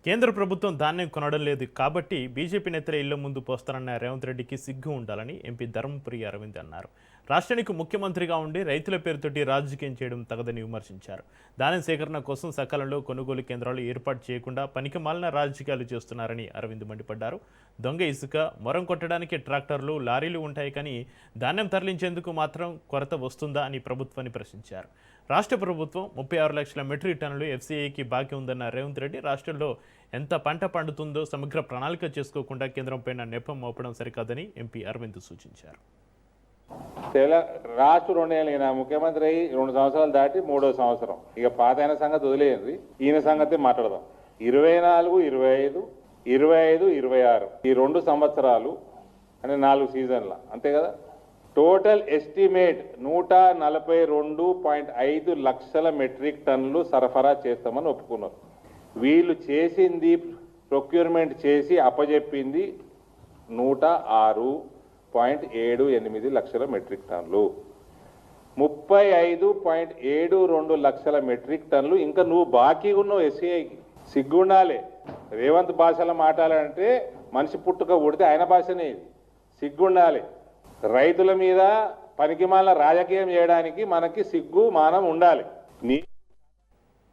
కేంద్ర ప్రభుత్వం ధాన్యం కొనడం లేదు కాబట్టి బీజేపీ నేతల ఇళ్ల ముందు పోస్తారన్న రేవంత్ రెడ్డికి సిగ్గు ఉండాలని ఎంపీ ధర్మపురి అరవింద్ అన్నారు. రాష్ట్రానికి ముఖ్యమంత్రిగా ఉండి రైతుల పేరుతోటి రాజకీయం చేయడం తగదని విమర్శించారు. ధాన్యం సేకరణ కోసం సకాలంలో కొనుగోలు కేంద్రాలు ఏర్పాటు చేయకుండా పనికిమాలిన రాజకీయాలు చేస్తున్నారని అరవింద్ మండిపడ్డారు. దొంగ ఇసుక, మొరం కొట్టడానికి ట్రాక్టర్లు, లారీలు ఉంటాయి కానీ ధాన్యం తరలించేందుకు మాత్రం కొరత వస్తుందా అని ప్రభుత్వాన్ని ప్రశ్నించారు. రాష్ట్ర ప్రభుత్వం 36 లక్షల మెట్రిక్ టన్నులు ఎఫ్సీఐకి బాకీ ఉందన్న రేవంత్ రెడ్డి రాష్ట్రంలో ఎంత పంట పండుతుందో సమగ్ర ప్రణాళిక చేసుకోకుండా కేంద్రంపై నెపం మోపడం సరికాదని ఎంపీ అరవింద్ సూచించారు. రాష్ట్ర 2 ఏళ్ళైనా ముఖ్యమంత్రి అయ్యి 2 సంవత్సరాలు దాటి 3వ సంవత్సరం. ఇక పాతైన సంగతి వదిలేయండి, ఈయన సంగతి మాట్లాడదాం. 24, 25, 25, 26 ఈ 2 సంవత్సరాలు అంటే 4 సీజన్ల, అంతే కదా. టోటల్ ఎస్టిమేట్ 142.5 లక్షల మెట్రిక్ టన్నులు సరఫరా చేస్తామని ఒప్పుకున్నారు. వీళ్ళు చేసింది ప్రొక్యూర్మెంట్ చేసి అప్పజెప్పింది 106.78 లక్షల మెట్రిక్ టన్నులు. 35.72 లక్షల మెట్రిక్ టన్నులు ఇంకా నువ్వు బాకీ ఉన్నావు ఎస్సీఐకి. సిగ్గుండాలి. రేవంత్ భాషలో మాట్లాడాలంటే మనిషి పుట్టుక ఉడితే ఆయన భాషనే. సిగ్గుండాలి. రైతుల మీద పనికిమాల రాజకీయం చేయడానికి మనకి సిగ్గు మానం ఉండాలి.